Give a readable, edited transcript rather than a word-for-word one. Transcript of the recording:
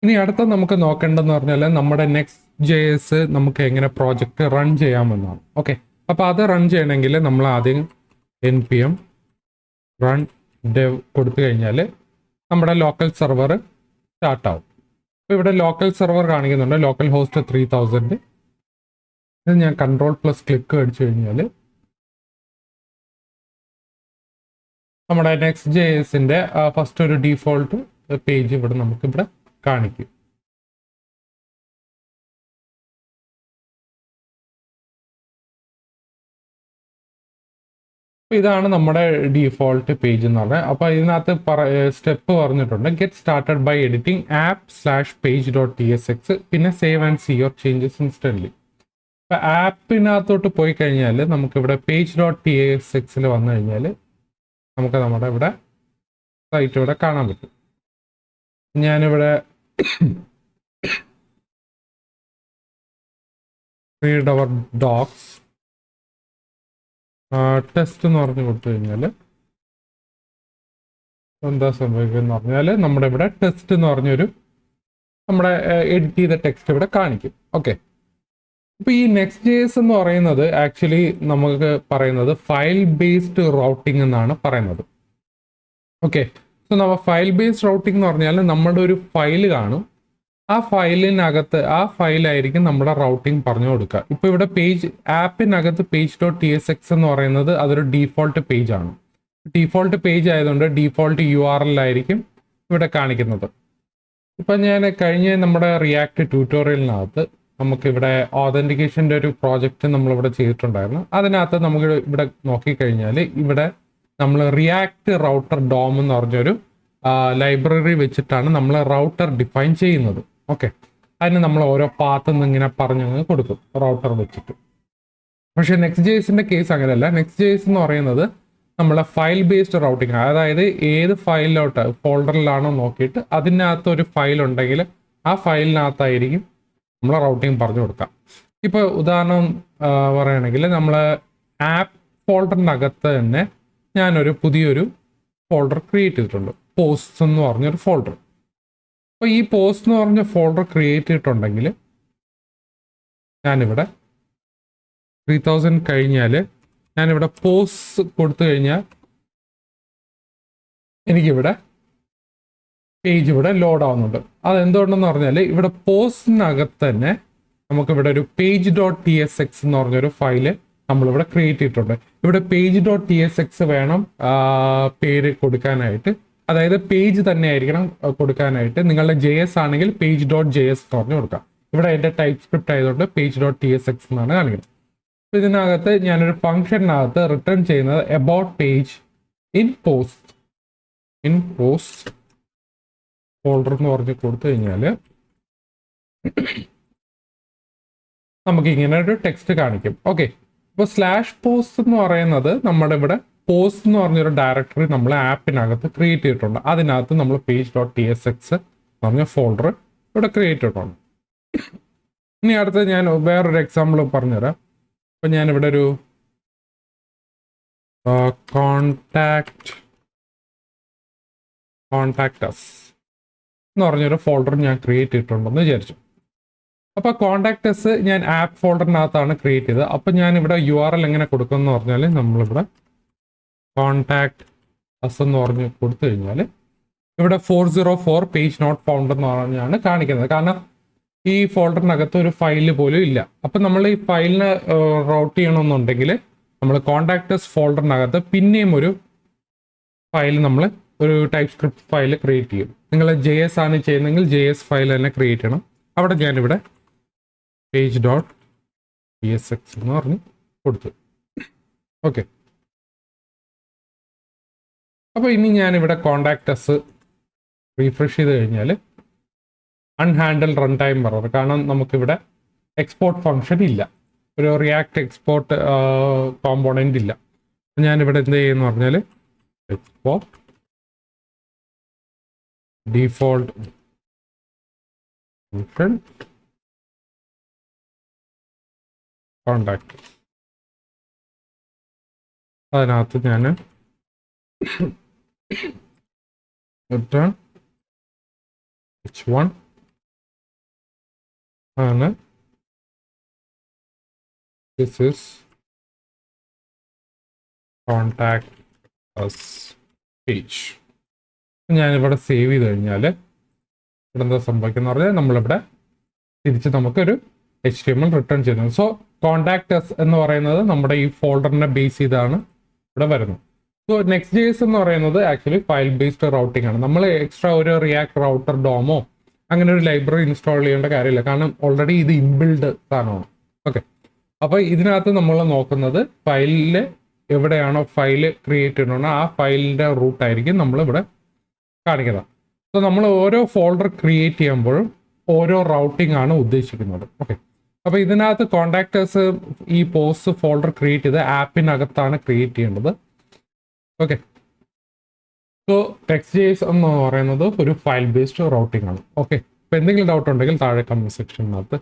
ഇനി അടുത്ത നമുക്ക് നോക്കേണ്ടതെന്ന് പറഞ്ഞാൽ നമ്മുടെ നെക്സ്റ്റ് ജെ എസ് നമുക്ക് എങ്ങനെ പ്രോജക്റ്റ് റൺ ചെയ്യാമെന്നാണ്. ഓക്കെ, അപ്പോൾ അത് റൺ ചെയ്യണമെങ്കിൽ നമ്മൾ ആദ്യം npm റൺ dev കൊടുത്തു കഴിഞ്ഞാൽ നമ്മുടെ ലോക്കൽ സെർവർ സ്റ്റാർട്ട് ആവും. അപ്പോൾ ഇവിടെ ലോക്കൽ സെർവർ കാണിക്കുന്നുണ്ട്, ലോക്കൽ ഹോസ്റ്റ് 3000. ഇത് ഞാൻ Ctrl+ ക്ലിക്ക് അടിച്ചു കഴിഞ്ഞാൽ നമ്മുടെ നെക്സ്റ്റ് ജെ എസിൻ്റെ ഫസ്റ്റ് ഒരു ഡീഫോൾട്ട് പേജ് ഇവിടെ നമുക്കിവിടെ കാണിക്കും. ഇതാണ് നമ്മുടെ ഡീഫോൾട്ട് പേജ് എന്ന് പറഞ്ഞാൽ. അപ്പോൾ ഇതിനകത്ത് സ്റ്റെപ്പ് പറഞ്ഞിട്ടുണ്ട്, get started by editing app/page.tsx, പിന്നെ save and see your changes instantly. അപ്പോൾ ആപ്പിനകത്തോട്ട് പോയി കഴിഞ്ഞാൽ നമുക്കിവിടെ page.tsx വന്നു കഴിഞ്ഞാൽ നമുക്ക് നമ്മുടെ ഇവിടെ സൈറ്റ് ഇവിടെ കാണാൻ പറ്റും. ഞാനിവിടെ റീഡ് അവർ ഡോക്സ് ടെസ്റ്റ് എന്ന് പറഞ്ഞു കൊടുത്തു കഴിഞ്ഞാൽ എന്താ സംഭവിക്കുക പറഞ്ഞാൽ നമ്മുടെ ഇവിടെ ടെസ്റ്റ് എന്ന് പറഞ്ഞൊരു നമ്മുടെ എഡിറ്റ് ചെയ്ത ടെക്സ്റ്റ് ഇവിടെ കാണിക്കും. ഓക്കെ, ഇപ്പോൾ ഈ നെക്സ്റ്റ് ജെ എസ് എന്ന് പറയുന്നത് ആക്ച്വലി നമുക്ക് പറയുന്നത് ഫയൽ ബേസ്ഡ് റൗട്ടിംഗ് എന്നാണ് പറയുന്നത്. ഓക്കെ, സോ നമ്മൾ ഫയൽ ബേസ്ഡ് റൗട്ടിംഗ് എന്ന് പറഞ്ഞാൽ നമ്മുടെ ഒരു ഫയൽ കാണും, ആ ഫയലിനകത്ത് ആ ഫയലായിരിക്കും നമ്മുടെ റൗട്ടിംഗ് പറഞ്ഞു കൊടുക്കുക. ഇപ്പോൾ ഇവിടെ ആപ്പിനകത്ത് page.tsx എന്ന് പറയുന്നത് അതൊരു ഡീഫോൾട്ട് പേജ് ആണ്. ഡീഫോൾട്ട് പേജ് ആയതുകൊണ്ട് ഡീഫോൾട്ട് URL ആയിരിക്കും ഇവിടെ കാണിക്കുന്നത്. ഇപ്പം ഞാൻ കഴിഞ്ഞ നമ്മുടെ റിയാക്ട് ട്യൂട്ടോറിയലിനകത്ത് നമുക്കിവിടെ ഓതൻറ്റിക്കേഷൻ്റെ ഒരു പ്രോജക്റ്റ് നമ്മളിവിടെ ചെയ്തിട്ടുണ്ടായിരുന്നു. അതിനകത്ത് നമുക്ക് ഇവിടെ നോക്കിക്കഴിഞ്ഞാൽ ഇവിടെ നമ്മൾ റിയാക്ട് റൗട്ടർ ഡോം എന്ന് പറഞ്ഞൊരു ലൈബ്രറി വെച്ചിട്ടാണ് നമ്മൾ റൗട്ടർ ഡിഫൈൻ ചെയ്യുന്നത്. ഓക്കെ, അതിന് നമ്മൾ ഓരോ പാത്ത് നിന്ന് ഇങ്ങനെ പറഞ്ഞങ്ങ് കൊടുക്കും റൗട്ടർ വെച്ചിട്ട്. പക്ഷേ നെക്സ്റ്റ് ജെ എസിൻ്റെ കേസ് അങ്ങനെയല്ല. നെക്സ്റ്റ് ജെ എസ് എന്ന് പറയുന്നത് നമ്മളെ ഫയൽ ബേസ്ഡ് റൗട്ടിംഗ്, അതായത് ഏത് ഫയലിലോട്ട് ഫോൾഡറിലാണോ നോക്കിയിട്ട് അതിനകത്ത് ഒരു ഫയൽ ഉണ്ടെങ്കിൽ ആ ഫയലിനകത്തായിരിക്കും നമ്മൾ റൗട്ടിംഗ് പറഞ്ഞു കൊടുക്കാം. ഇപ്പോൾ ഉദാഹരണം പറയുകയാണെങ്കിൽ നമ്മൾ ആപ്പ് ഫോൾഡറിനകത്ത് തന്നെ ഞാനൊരു പുതിയൊരു ഫോൾഡർ ക്രിയേറ്റ് ചെയ്തിട്ടുണ്ട്, പോസ്റ്റ് എന്ന് പറഞ്ഞൊരു ഫോൾഡർ. അപ്പോൾ ഈ പോസ്റ്റ് എന്ന് പറഞ്ഞ ഫോൾഡർ ക്രിയേറ്റ് ചെയ്തിട്ടുണ്ടെങ്കിൽ ഞാനിവിടെ 3000 കഴിഞ്ഞാൽ ഞാനിവിടെ പോസ്റ്റ് കൊടുത്തു കഴിഞ്ഞാൽ എനിക്കിവിടെ പേജ് ഇവിടെ ലോഡ് ആവുന്നുണ്ട്. അതെന്തുകൊണ്ടെന്ന് പറഞ്ഞാൽ ഇവിടെ പോസ്റ്റിനകത്ത് തന്നെ നമുക്കിവിടെ ഒരു page.tsx എന്ന് പറഞ്ഞൊരു ഫയല് നമ്മളിവിടെ ക്രിയേറ്റ് ചെയ്തിട്ടുണ്ട്. ഇവിടെ page.tsx വേണം പേര് കൊടുക്കാനായിട്ട്, അതായത് പേജ് തന്നെ ആയിരിക്കണം കൊടുക്കാനായിട്ട്. നിങ്ങളുടെ JS ആണെങ്കിൽ page.js പറഞ്ഞു കൊടുക്കാം. ഇവിടെ എൻ്റെ ടൈപ്പ് സ്ക്രിപ്റ്റ് ആയതുകൊണ്ട് page.tsx എന്നാണ് കാണിക്കുന്നത്. അപ്പോൾ ഇതിനകത്ത് ഞാനൊരു ഫംഗ്ഷനകത്ത് റിട്ടേൺ ചെയ്യുന്നത് about page in post folder എന്ന് പറഞ്ഞ് കൊടുത്തു കഴിഞ്ഞാൽ നമുക്ക് ഇങ്ങനെ ഒരു ടെക്സ്റ്റ് കാണിക്കും. ഓക്കെ, അപ്പോൾ /പോസ്റ്റ് എന്ന് പറയുന്നത് നമ്മുടെ ഇവിടെ പോസ്റ്റ് എന്ന് പറഞ്ഞൊരു ഡയറക്ടറി നമ്മൾ ആപ്പിനകത്ത് ക്രിയേറ്റ് ചെയ്തിട്ടുണ്ട്. അതിനകത്ത് നമ്മൾ page.tsx എന്ന് പറഞ്ഞ ഫോൾഡർ ഇവിടെ ക്രിയേറ്റ് ചെയ്തിട്ടുണ്ട്. ഇനി അടുത്ത് ഞാൻ വേറൊരു എക്സാമ്പിൾ പറഞ്ഞുതരാം. അപ്പം ഞാനിവിടെ ഒരു കോണ്ടാക്ട് അസ് എന്ന് പറഞ്ഞൊരു ഫോൾഡർ ഞാൻ ക്രിയേറ്റ് ചെയ്തിട്ടുണ്ടെന്ന് വിചാരിച്ചു. അപ്പോൾ കോണ്ടാക്ട് അസ് ഞാൻ ആപ്പ് ഫോൾഡറിനകത്താണ് ക്രിയേറ്റ് ചെയ്തത്. അപ്പോൾ ഞാനിവിടെ URL എങ്ങനെ കൊടുക്കുമെന്ന് പറഞ്ഞാൽ നമ്മളിവിടെ കോണ്ടാക്ട് അസ് എന്ന് പറഞ്ഞ് കൊടുത്തു കഴിഞ്ഞാൽ ഇവിടെ 404 പേജ് നോട്ട് ഫൗണ്ട് എന്ന് പറഞ്ഞാണ് കാണിക്കുന്നത്. കാരണം ഈ ഫോൾഡറിനകത്ത് ഒരു ഫയല് പോലും ഇല്ല. അപ്പം നമ്മൾ ഈ ഫയലിനെ റൗട്ട് ചെയ്യണമെന്നുണ്ടെങ്കിൽ നമ്മൾ കോണ്ടാക്ട് അസ് ഫോൾഡറിനകത്ത് പിന്നെയും ഒരു ഫയൽ നമ്മൾ ഒരു ടൈപ്പ് സ്ക്രിപ്റ്റ് ഫയൽ ക്രിയേറ്റ് ചെയ്യും. നിങ്ങൾ JS ആണ് ചെയ്യുന്നതെങ്കിൽ JS ഫയൽ തന്നെ ക്രിയേറ്റ് ചെയ്യണം. അവിടെ ഞാനിവിടെ page.tsx എന്ന് പറഞ്ഞ് കൊടുത്തു. ഓക്കെ, അപ്പോൾ ഇനി ഞാനിവിടെ കോണ്ടാക്ട് അസ് റീഫ്രഷ് ചെയ്ത് കഴിഞ്ഞാൽ അൺഹാൻഡിൽ റൺ ടൈം എറർ, കാരണം നമുക്കിവിടെ എക്സ്പോർട്ട് ഫംഗ്ഷൻ ഇല്ല, ഒരു റിയാക്ട് എക്സ്പോർട്ട് കോമ്പോണൻ്റ് ഇല്ല. ഞാനിവിടെ എന്ത് ചെയ്യുമെന്ന് പറഞ്ഞാൽ എക്സ്പോർട്ട് ഡീഫോൾട്ട് ഫംഗ്ഷൻ കോണ്ടാക്ട്, അതിനകത്ത് ഞാൻ റിട്ടേൺ h1 ആണ് this is contact us page. ഞാനിവിടെ സേവ് ചെയ്ത് കഴിഞ്ഞാൽ ഇവിടെ എന്താ സംഭവിക്കുന്നത് പറഞ്ഞാൽ നമ്മളിവിടെ തിരിച്ച് നമുക്കൊരു HTML റിട്ടേൺ ചെയ്യുന്നത്. സോ കോൺടാക്ട് അസ് എന്ന് പറയുന്നത് നമ്മുടെ ഈ ഫോൾഡറിനെ ബേസ് ചെയ്താണ് ഇവിടെ വരുന്നത്. സോ നെക്സ്റ്റ് JS എന്ന് പറയുന്നത് ആക്ച്വലി ഫയൽ ബേസ്ഡ് റൗട്ടിംഗ് ആണ്. നമ്മൾ എക്സ്ട്രാ ഒരു റിയാക്ട് റൗട്ടർ ഡോമോ അങ്ങനെ ഒരു ലൈബ്രറി ഇൻസ്റ്റാൾ ചെയ്യേണ്ട കാര്യമില്ല, കാരണം ഓൾറെഡി ഇത് ഇൻബിൽഡ് സാധനമാണ്. ഓക്കെ, അപ്പോൾ ഇതിനകത്ത് നമ്മൾ നോക്കുന്നത് ഫയലിൽ എവിടെയാണോ ഫയൽ ക്രിയേറ്റ് ചെയ്യണോ ആ ഫയലിൻ്റെ റൂട്ടായിരിക്കും നമ്മളിവിടെ കാണിക്കുന്നത്. സോ നമ്മൾ ഓരോ ഫോൾഡർ ക്രിയേറ്റ് ചെയ്യുമ്പോഴും ഓരോ റൗട്ടിംഗ് ആണ് ഉദ്ദേശിക്കുന്നത്. ഓക്കെ, അപ്പോൾ ഇതിനകത്ത് കോൺടാക്ടേഴ്സ് ഈ പോസ്റ്റ് ഫോൾഡർ ക്രിയേറ്റ് ചെയ്ത് ആപ്പിനകത്താണ് ക്രിയേറ്റ് ചെയ്യേണ്ടത്. ഓക്കെ, സോ Next.js എന്ന് പറയുന്നത് ഒരു ഫയൽ ബേസ്ഡ് റൗട്ടിംഗ് ആണ്. ഓക്കെ, അപ്പോൾ എന്തെങ്കിലും ഡൗട്ട് ഉണ്ടെങ്കിൽ താഴെ കമന്റ് സെക്ഷനകത്ത്